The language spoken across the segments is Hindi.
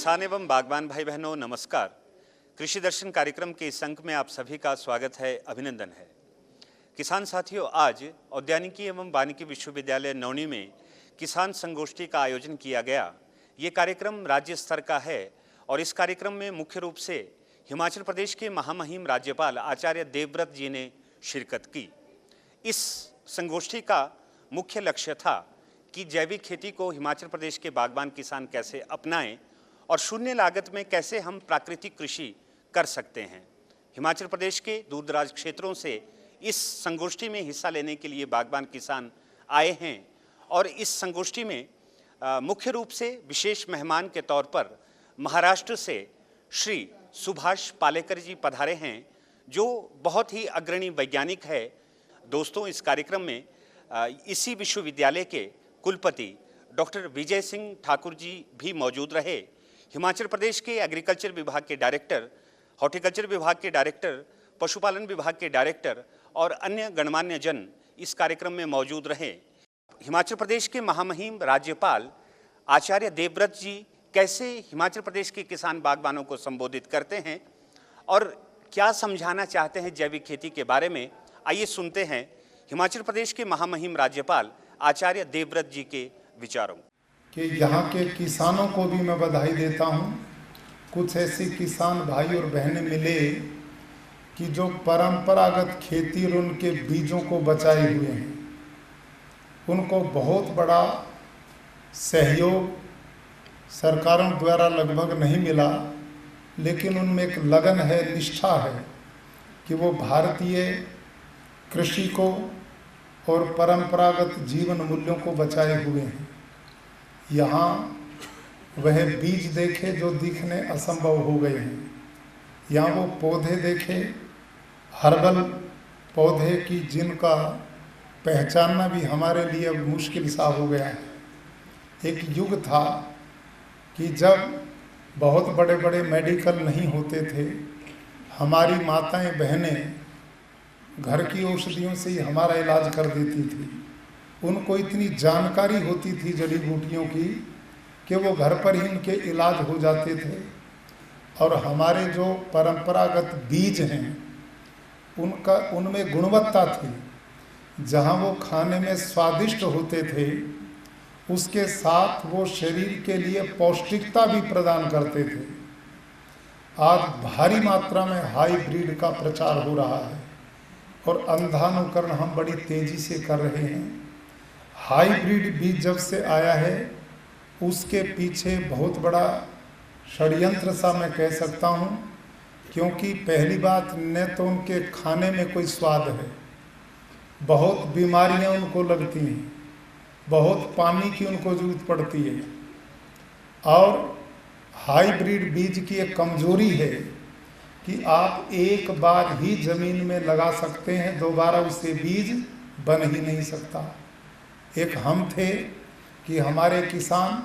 किसान एवं बागवान भाई बहनों नमस्कार। कृषि दर्शन कार्यक्रम के इस अंक में आप सभी का स्वागत है, अभिनंदन है। किसान साथियों, आज औद्यानिकी एवं वानिकी विश्वविद्यालय नौणी में किसान संगोष्ठी का आयोजन किया गया। ये कार्यक्रम राज्य स्तर का है और इस कार्यक्रम में मुख्य रूप से हिमाचल प्रदेश के महामहिम राज्यपाल आचार्य देवव्रत जी ने शिरकत की। इस संगोष्ठी का मुख्य लक्ष्य था कि जैविक खेती को हिमाचल प्रदेश के बागवान किसान कैसे अपनाएं और शून्य लागत में कैसे हम प्राकृतिक कृषि कर सकते हैं। हिमाचल प्रदेश के दूरदराज क्षेत्रों से इस संगोष्ठी में हिस्सा लेने के लिए बागवान किसान आए हैं और इस संगोष्ठी में मुख्य रूप से विशेष मेहमान के तौर पर महाराष्ट्र से श्री सुभाष पालेकर जी पधारे हैं, जो बहुत ही अग्रणी वैज्ञानिक है। दोस्तों, इस कार्यक्रम में इसी विश्वविद्यालय के कुलपति डॉक्टर विजय सिंह ठाकुर जी भी मौजूद रहे। हिमाचल प्रदेश के एग्रीकल्चर विभाग के डायरेक्टर, हॉर्टिकल्चर विभाग के डायरेक्टर, पशुपालन विभाग के डायरेक्टर और अन्य गणमान्य जन इस कार्यक्रम में मौजूद रहे। हिमाचल प्रदेश के महामहिम राज्यपाल आचार्य देवव्रत जी कैसे हिमाचल प्रदेश के किसान बागवानों को संबोधित करते हैं और क्या समझाना चाहते हैं जैविक खेती के बारे में, आइए सुनते हैं हिमाचल प्रदेश के महामहिम राज्यपाल आचार्य देवव्रत जी के विचारों। कि यहाँ के किसानों को भी मैं बधाई देता हूँ। कुछ ऐसे किसान भाई और बहनें मिले कि जो परंपरागत खेती और उनके बीजों को बचाए हुए हैं। उनको बहुत बड़ा सहयोग सरकारों द्वारा लगभग नहीं मिला, लेकिन उनमें एक लगन है, निष्ठा है कि वो भारतीय कृषि को और परंपरागत जीवन मूल्यों को बचाए हुए हैं। यहाँ वह बीज देखे जो दिखने असंभव हो गए हैं। यहाँ वो पौधे देखे, हर्बल पौधे की जिनका पहचानना भी हमारे लिए अब मुश्किल सा हो गया है। एक युग था कि जब बहुत बड़े बड़े मेडिकल नहीं होते थे, हमारी माताएं बहनें घर की औषधियों से ही हमारा इलाज कर देती थी। उनको इतनी जानकारी होती थी जड़ी बूटियों की कि वो घर पर ही उनके इलाज हो जाते थे। और हमारे जो परंपरागत बीज हैं उनमें गुणवत्ता थी। जहाँ वो खाने में स्वादिष्ट होते थे, उसके साथ वो शरीर के लिए पौष्टिकता भी प्रदान करते थे। आज भारी मात्रा में हाइब्रिड का प्रचार हो रहा है और अंधानुकरण हम बड़ी तेजी से कर रहे हैं। हाइब्रिड बीज जब से आया है, उसके पीछे बहुत बड़ा षड्यंत्र सा मैं कह सकता हूँ, क्योंकि पहली बात न तो उनके खाने में कोई स्वाद है, बहुत बीमारियाँ उनको लगती हैं, बहुत पानी की उनको जरूरत पड़ती है। और हाइब्रिड बीज की एक कमजोरी है कि आप एक बार ही जमीन में लगा सकते हैं, दोबारा उससे बीज बन ही नहीं सकता। एक हम थे कि हमारे किसान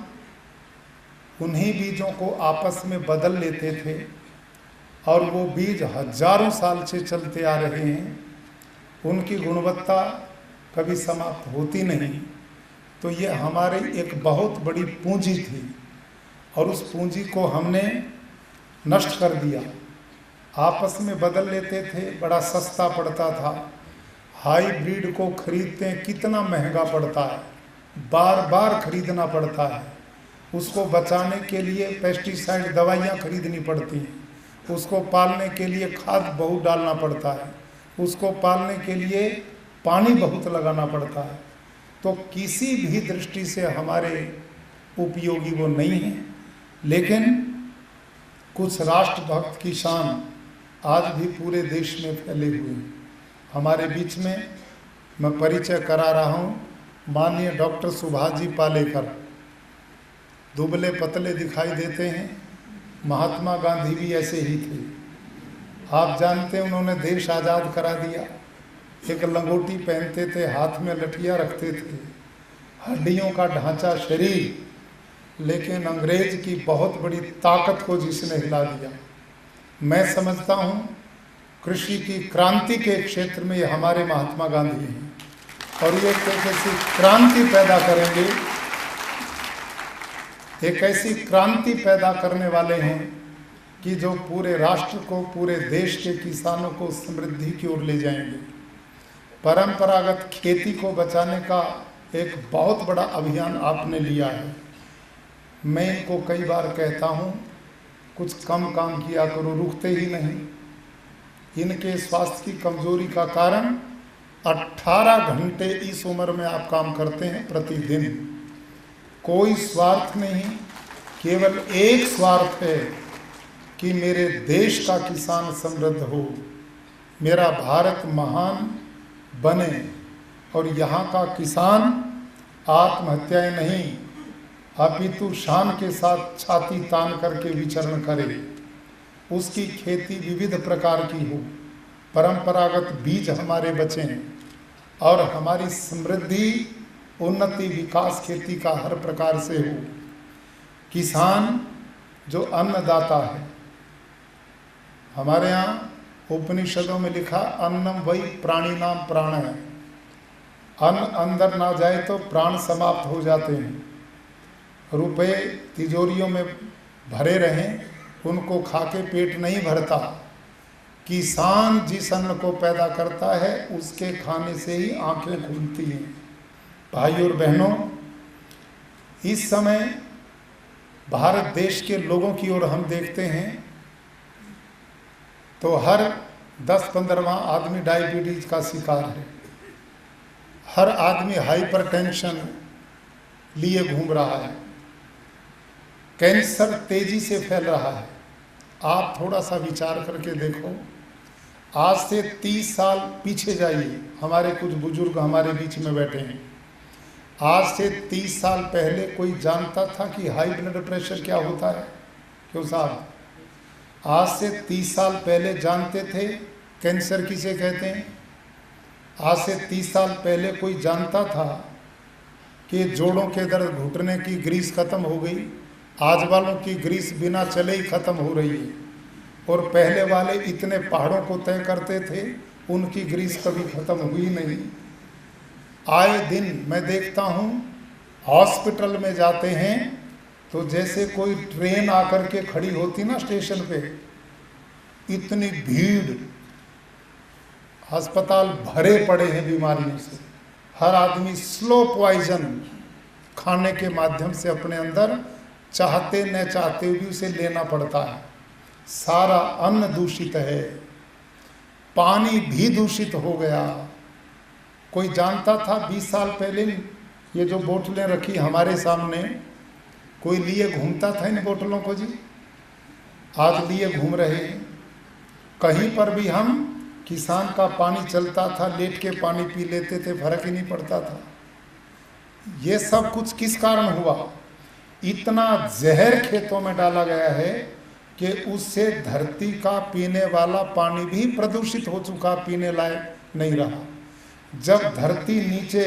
उन्हीं बीजों को आपस में बदल लेते थे और वो बीज हजारों साल से चलते आ रहे हैं। उनकी गुणवत्ता कभी समाप्त होती नहीं। तो ये हमारी एक बहुत बड़ी पूंजी थी और उस पूंजी को हमने नष्ट कर दिया। आपस में बदल लेते थे, बड़ा सस्ता पड़ता था। हाइब्रिड को खरीदते हैं, कितना महंगा पड़ता है, बार बार खरीदना पड़ता है। उसको बचाने के लिए पेस्टिसाइड दवाइयाँ खरीदनी पड़ती हैं, उसको पालने के लिए खाद बहुत डालना पड़ता है, उसको पालने के लिए पानी बहुत लगाना पड़ता है। तो किसी भी दृष्टि से हमारे उपयोगी वो नहीं है। लेकिन कुछ राष्ट्रभक्त किसान आज भी पूरे देश में फैले हुए हैं। हमारे बीच में मैं परिचय करा रहा हूँ माननीय डॉक्टर सुभाष जी पालेकर। दुबले पतले दिखाई देते हैं, महात्मा गांधी भी ऐसे ही थे। आप जानते हैं उन्होंने देश आज़ाद करा दिया। एक लंगोटी पहनते थे, हाथ में लठिया रखते थे, हड्डियों का ढांचा शरीर, लेकिन अंग्रेज की बहुत बड़ी ताकत को जिसने हिला दिया। मैं समझता हूँ कृषि की क्रांति के क्षेत्र में ये हमारे महात्मा गांधी हैं और ये एक ऐसी क्रांति पैदा करेंगे एक ऐसी क्रांति पैदा करने वाले हैं कि जो पूरे राष्ट्र को, पूरे देश के किसानों को समृद्धि की ओर ले जाएंगे। परंपरागत खेती को बचाने का एक बहुत बड़ा अभियान आपने लिया है। मैं इनको कई बार कहता हूँ, कुछ कम काम किया करो, रुकते ही नहीं। इनके स्वास्थ्य की कमजोरी का कारण 18 घंटे इस उम्र में आप काम करते हैं प्रतिदिन। कोई स्वार्थ नहीं, केवल एक स्वार्थ है कि मेरे देश का किसान समृद्ध हो, मेरा भारत महान बने और यहाँ का किसान आत्महत्याएं नहीं अपितु शान के साथ छाती तान करके विचरण करे, उसकी खेती विविध प्रकार की हो, परंपरागत बीज हमारे बचें और हमारी समृद्धि, उन्नति, विकास खेती का हर प्रकार से हो। किसान जो अन्नदाता है, हमारे यहाँ उपनिषदों में लिखा अन्नम वही प्राणी नाम प्राण है। अन्न अंदर ना जाए तो प्राण समाप्त हो जाते हैं। रुपए तिजोरियों में भरे रहें, उनको खा के पेट नहीं भरता। किसान जिस अन्न को पैदा करता है उसके खाने से ही आंखें खुलती हैं। भाइयों और बहनों, इस समय भारत देश के लोगों की ओर हम देखते हैं तो हर 10-15वां आदमी डायबिटीज का शिकार है। हर आदमी हाइपरटेंशन लिए घूम रहा है। कैंसर तेजी से फैल रहा है। आप थोड़ा सा विचार करके देखो, आज से 30 साल पीछे जाइए। हमारे कुछ बुजुर्ग हमारे बीच में बैठे हैं। आज से 30 साल पहले कोई जानता था कि हाई ब्लड प्रेशर क्या होता है? क्यों साहब? आज से 30 साल पहले जानते थे कैंसर किसे कहते हैं? आज से 30 साल पहले कोई जानता था कि जोड़ों के दर्द, घुटने की ग्रीस खत्म हो गई? आज वालों की ग्रीस बिना चले ही खत्म हो रही है। और पहले वाले इतने पहाड़ों को तय करते थे, उनकी ग्रीस कभी खत्म हुई नहीं। आए दिन मैं देखता हूँ हॉस्पिटल में जाते हैं तो जैसे कोई ट्रेन आकर के खड़ी होती ना स्टेशन पे, इतनी भीड़, अस्पताल भरे पड़े हैं बीमारियों से। हर आदमी स्लो पॉइजन खाने के माध्यम से अपने अंदर चाहते न चाहते भी उसे लेना पड़ता है। सारा अन्न दूषित है, पानी भी दूषित हो गया। कोई जानता था 20 साल पहले ये जो बोतलें रखी हमारे सामने, कोई लिए घूमता था इन बोतलों को जी? आज लिए घूम रहे हैं। कहीं पर भी हम किसान का पानी चलता था, लेट के पानी पी लेते थे, फर्क ही नहीं पड़ता था। ये सब कुछ किस कारण हुआ? इतना जहर खेतों में डाला गया है कि उससे धरती का पीने वाला पानी भी प्रदूषित हो चुका, पीने लायक नहीं रहा। जब धरती नीचे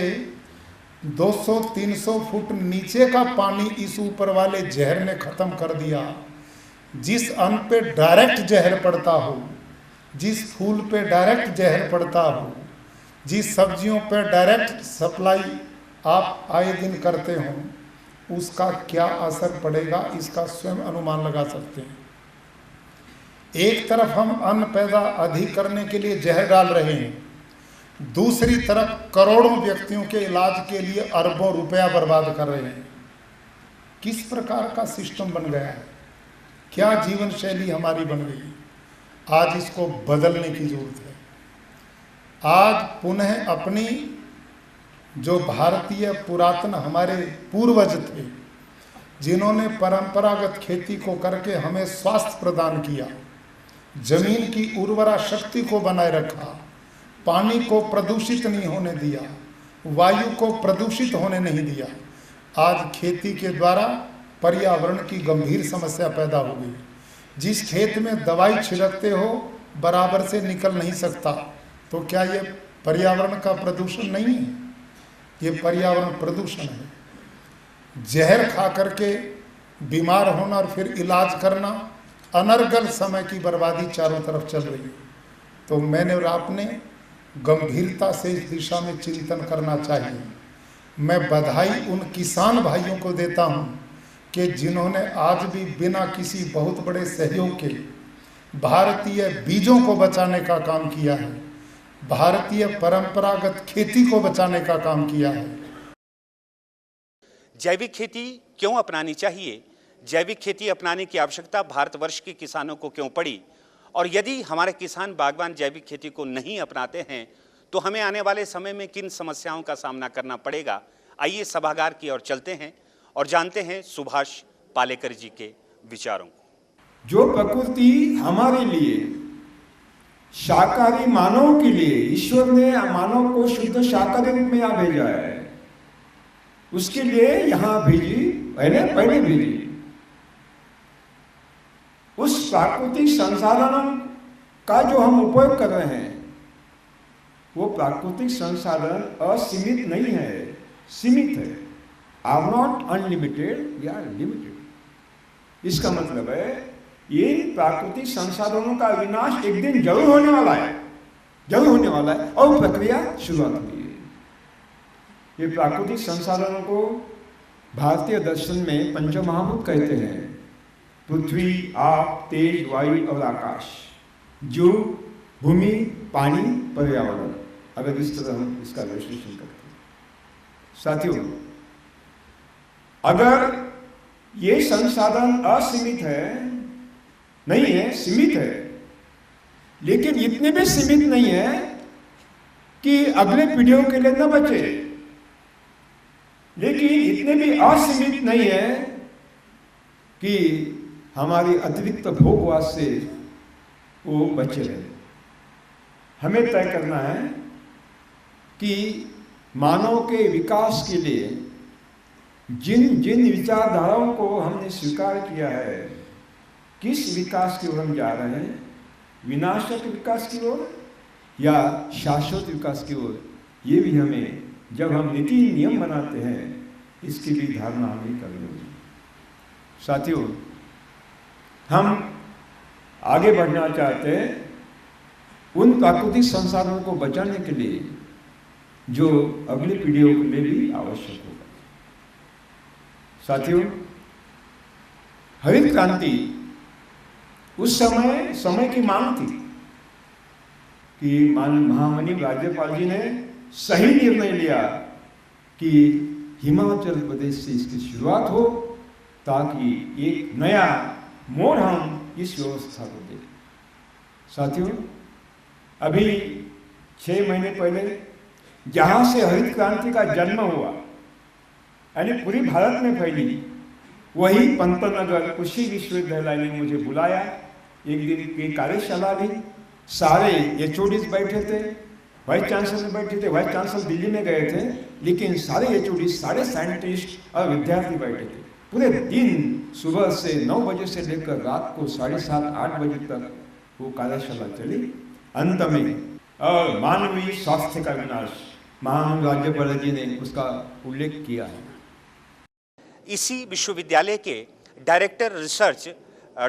200-300 फुट नीचे का पानी इस ऊपर वाले जहर ने खत्म कर दिया। जिस अन्न पे डायरेक्ट जहर पड़ता हो, जिस फूल पे डायरेक्ट जहर पड़ता हो, जिस सब्जियों पे डायरेक्ट सप्लाई आप आए दिन करते हो, उसका क्या असर पड़ेगा इसका स्वयं अनुमान लगा सकते हैं। एक तरफ हम अन्न पैदा अधिक करने के लिए जहर डाल रहे हैं, दूसरी तरफ करोड़ों व्यक्तियों के इलाज के लिए अरबों रुपया बर्बाद कर रहे हैं। किस प्रकार का सिस्टम बन गया है? क्या जीवन शैली हमारी बन गई है? आज इसको बदलने की जरूरत है। आज पुनः अपनी जो भारतीय पुरातन हमारे पूर्वज थे, जिन्होंने परंपरागत खेती को करके हमें स्वास्थ्य प्रदान किया, जमीन की उर्वरा शक्ति को बनाए रखा, पानी को प्रदूषित नहीं होने दिया, वायु को प्रदूषित होने नहीं दिया, आज खेती के द्वारा पर्यावरण की गंभीर समस्या पैदा हो गई। जिस खेत में दवाई छिड़कते हो बराबर से निकल नहीं सकता, तो क्या ये पर्यावरण का प्रदूषण नहीं है? ये पर्यावरण प्रदूषण है। जहर खा करके बीमार होना और फिर इलाज करना, अनर्गल समय की बर्बादी चारों तरफ चल रही है। तो मैंने और आपने गंभीरता से इस दिशा में चिंतन करना चाहिए। मैं बधाई उन किसान भाइयों को देता हूँ कि जिन्होंने आज भी बिना किसी बहुत बड़े सहयोग के भारतीय बीजों को बचाने का काम किया है, भारतीय परंपरागत खेती को बचाने का काम किया है। जैविक खेती क्यों अपनानी चाहिए? जैविक खेती अपनाने की आवश्यकता भारतवर्ष के किसानों को क्यों पड़ी? और यदि हमारे किसान बागवान जैविक खेती को नहीं अपनाते हैं तो हमें आने वाले समय में किन समस्याओं का सामना करना पड़ेगा? आइए सभागार की ओर चलते हैं और जानते हैं सुभाष पालेकर जी के विचारों को। जो प्रकृति हमारे लिए, शाकाहारी मानव के लिए ईश्वर ने मानव को शुद्ध शाकाहारी रूप में यहाँ भेजा है, उसके लिए यहाँ भेजी, पहले भेजी। उस प्राकृतिक संसाधनों का जो हम उपयोग कर रहे हैं वो प्राकृतिक संसाधन असीमित नहीं है, सीमित है। आर नॉट अनलिमिटेड, या लिमिटेड। इसका मतलब है ये प्राकृतिक संसाधनों का विनाश एक दिन जरूर होने वाला है, जरूर होने वाला है, और प्रक्रिया शुरुआत हुई है। ये प्राकृतिक संसाधनों को भारतीय दर्शन में पंचमहाभूत कहते हैं: पृथ्वी, आप, तेज, वायु और आकाश। जो भूमि, पानी, पर्यावरण, अगर इस तरह हम इसका विश्लेषण करते हैं। साथियों, अगर ये संसाधन असीमित है, नहीं है, सीमित है, लेकिन इतने भी सीमित नहीं है कि अगले पीढ़ियों के लिए न बचे, लेकिन इतने भी असीमित नहीं है कि हमारी अतिरिक्त भोगवाद से वो बचे रहे। हमें तय करना है कि मानव के विकास के लिए जिन जिन विचारधाराओं को हमने स्वीकार किया है, किस विकास की ओर हम जा रहे हैं, विनाशक विकास की ओर या शाश्वत विकास की ओर, ये भी हमें, जब हम नीति नियम बनाते हैं, इसकी भी धारणा हमें करनी होगी। साथियों, हम आगे बढ़ना चाहते हैं उन प्राकृतिक संसाधनों को बचाने के लिए जो अगली पीढ़ियों के लिए भी आवश्यक होगा। साथियों, हरित क्रांति उस समय की मांग थी कि महामहिम राज्यपाल जी ने सही निर्णय लिया कि हिमाचल प्रदेश से इसकी शुरुआत हो, ताकि एक नया मोड़ हम इस व्यवस्था को दें। साथियों, अभी 6 महीने पहले जहां से हरित क्रांति का जन्म हुआ, यानी पूरी भारत में फैली, वही पंतनगर कृषि विश्वविद्यालय ने मुझे बुलाया। एक दिन की कार्यशाला भी, सारे एचओडीज बैठे थे, वाइस चांसलर बैठे थे, वाइस चांसलर दिल्ली में गए थे, लेकिन सारे एचओडी, सारे साइंटिस्ट और विद्यार्थी बैठे थे। पूरे दिन सुबह से 9 बजे से लेकर रात को 7:30-8 बजे तक वो कार्यशाला चली। अंत में मानवीय स्वास्थ्य का विनाश, महान राज्यपाल जी ने उसका उल्लेख किया है। इसी विश्वविद्यालय के director research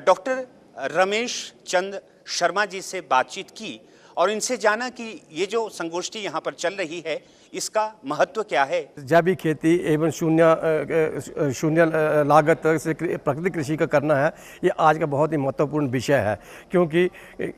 doctor Ramesh Chand Sharma ji से बातचीत की और इनसे जाना कि ये जो संगोष्ठी यहाँ पर चल रही है, इसका महत्व क्या है। जैविक खेती एवं शून्य लागत से प्राकृतिक कृषि का करना है, ये आज का बहुत ही महत्वपूर्ण विषय है, क्योंकि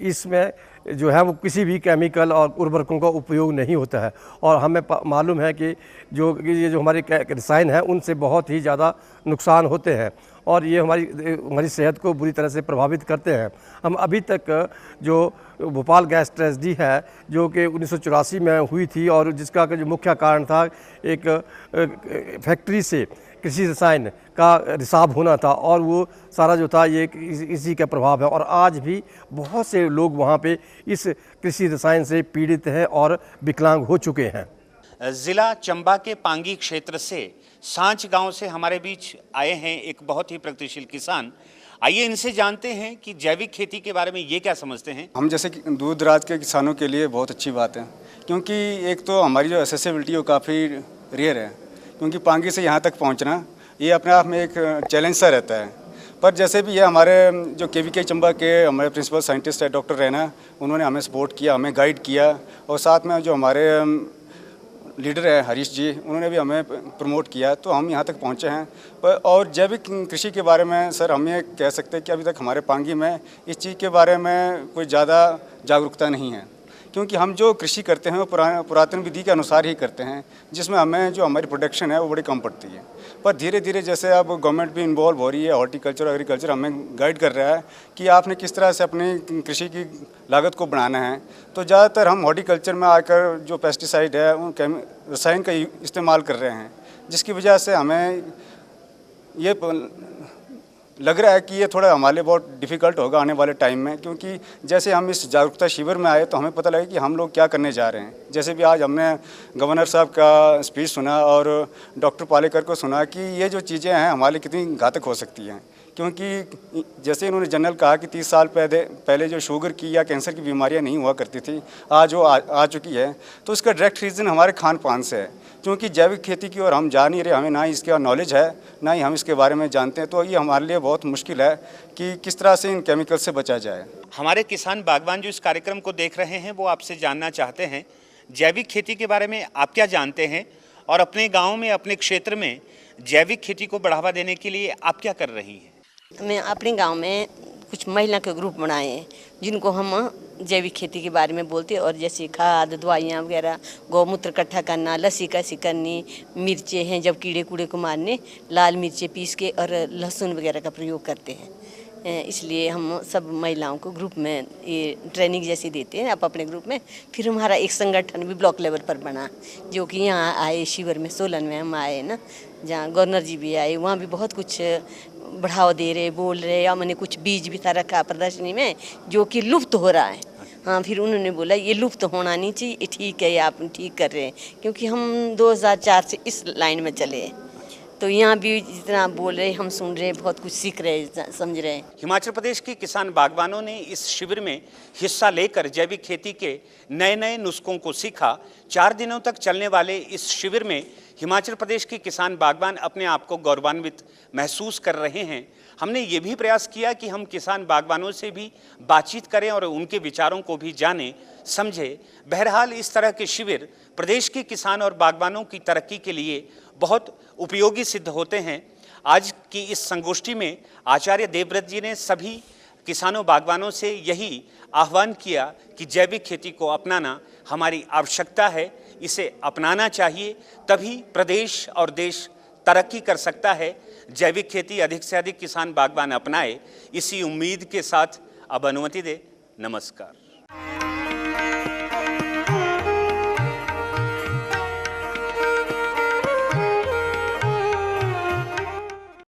इसमें जो है वो किसी भी केमिकल और उर्वरकों का उपयोग नहीं होता है। और हमें मालूम है कि ये जो हमारे रसायन हैं उनसे बहुत ही ज़्यादा नुकसान होते हैं और ये हमारी सेहत को बुरी तरह से प्रभावित करते हैं। हम अभी तक जो भोपाल गैस ट्रेजेडी है जो कि 1984 में हुई थी और जिसका जो मुख्य कारण था एक फैक्ट्री से कृषि रसायन का रिसाव होना था और वो सारा जो था ये इसी का प्रभाव है। और आज भी बहुत से लोग वहाँ पे इस कृषि रसायन से पीड़ित हैं और विकलांग हो चुके हैं। जिला चंबा के पांगी क्षेत्र से सांच गांव से हमारे बीच आए हैं एक बहुत ही प्रगतिशील किसान। आइए इनसे जानते हैं कि जैविक खेती के बारे में ये क्या समझते हैं। हम जैसे दूर दराज के किसानों के लिए बहुत अच्छी बात है, क्योंकि एक तो हमारी जो एक्सेसिबिलिटी वो काफ़ी रेयर है, क्योंकि पांगी से यहाँ तक पहुँचना ये अपने आप में एक चैलेंज सा रहता है। पर जैसे भी ये हमारे जो KVK चंबा के हमारे प्रिंसिपल साइंटिस्ट है डॉक्टर रैना, उन्होंने हमें सपोर्ट किया, हमें गाइड किया और साथ में जो हमारे लीडर है हरीश जी, उन्होंने भी हमें प्रमोट किया तो हम यहाँ तक पहुँचे हैं। और जैविक कृषि के बारे में सर हम ये कह सकते हैं कि अभी तक हमारे पांगी में इस चीज़ के बारे में कोई ज़्यादा जागरूकता नहीं है, क्योंकि हम जो कृषि करते हैं वो पुरातन विधि के अनुसार ही करते हैं, जिसमें हमें जो हमारी प्रोडक्शन है वो बड़ी कम पड़ती है। पर धीरे धीरे जैसे अब गवर्नमेंट भी इन्वॉल्व हो रही है, हॉर्टिकल्चर एग्रीकल्चर हमें गाइड कर रहा है कि आपने किस तरह से अपनी कृषि की लागत को बढ़ाना है। तो ज़्यादातर हम हॉर्टिकल्चर में आकर जो पेस्टिसाइड है उन रसायन का इस्तेमाल कर रहे हैं, जिसकी वजह से हमें ये लग रहा है कि ये थोड़ा हमारे लिए बहुत डिफ़िकल्ट होगा आने वाले टाइम में, क्योंकि जैसे हम इस जागरूकता शिविर में आए तो हमें पता लगा कि हम लोग क्या करने जा रहे हैं। जैसे भी आज हमने गवर्नर साहब का स्पीच सुना और डॉक्टर पालेकर को सुना कि ये जो चीज़ें हैं हमारे लिए कितनी घातक हो सकती हैं, क्योंकि जैसे इन्होंने जनरल कहा कि 30 साल पहले जो शुगर की या कैंसर की बीमारियां नहीं हुआ करती थी, आज वो आ चुकी है। तो इसका डायरेक्ट रीज़न हमारे खान पान से है, क्योंकि जैविक खेती की ओर हम जा नहीं रहे, हमें ना ही इसका नॉलेज है ना ही हम इसके बारे में जानते हैं। तो ये हमारे लिए बहुत मुश्किल है कि किस तरह से इन केमिकल से बचा जाए। हमारे किसान बागवान जो इस कार्यक्रम को देख रहे हैं वो आपसे जानना चाहते हैं जैविक खेती के बारे में आप क्या जानते हैं, और अपने गाँव में अपने क्षेत्र में जैविक खेती को बढ़ावा देने के लिए आप क्या कर रही हैं? मैं अपने गांव में कुछ महिला के ग्रुप बनाए हैं जिनको हम जैविक खेती के बारे में बोलते हैं, और जैसे खाद दवाइयाँ वगैरह, गौमूत्र इकट्ठा करना, लस्सी कैसी करनी, मिर्चें हैं जब कीड़े कूड़े को मारने लाल मिर्चें पीस के और लहसुन वगैरह का प्रयोग करते हैं। इसलिए हम सब महिलाओं को ग्रुप में ये ट्रेनिंग जैसी देते हैं आप अपने ग्रुप में। फिर हमारा एक संगठन भी ब्लॉक लेवल पर बना, जो कि यहाँ आए शिविर में सोलन में हम आए ना, जहाँ गवर्नर जी भी आए, वहाँ भी बहुत कुछ बढ़ावा दे रहे, बोल रहे। या मैंने कुछ बीज भी था रखा प्रदर्शनी में जो कि लुप्त हो रहा है। हाँ, फिर उन्होंने बोला ये लुप्त होना नहीं चाहिए, ठीक है, ये आप ठीक कर रहे हैं, क्योंकि हम 2004 से इस लाइन में चले हैं। तो यहाँ भी जितना बोल रहे हम सुन रहे, बहुत कुछ सीख रहे, समझ रहे हैं। हिमाचल प्रदेश के किसान बागवानों ने इस शिविर में हिस्सा लेकर जैविक खेती के नए नए नुस्खों को सीखा। 4 दिनों तक चलने वाले इस शिविर में हिमाचल प्रदेश के किसान बागवान अपने आप को गौरवान्वित महसूस कर रहे हैं। हमने ये भी प्रयास किया कि हम किसान बागवानों से भी बातचीत करें और उनके विचारों को भी जानें, समझें। बहरहाल इस तरह के शिविर प्रदेश के किसान और बागवानों की तरक्की के लिए बहुत उपयोगी सिद्ध होते हैं। आज की इस संगोष्ठी में आचार्य देवव्रत जी ने सभी किसानों बागवानों से यही आह्वान किया कि जैविक खेती को अपनाना हमारी आवश्यकता है, इसे अपनाना चाहिए, तभी प्रदेश और देश तरक्की कर सकता है। जैविक खेती अधिक से अधिक किसान बागवान अपनाए, इसी उम्मीद के साथ अब अनुमति दे। नमस्कार।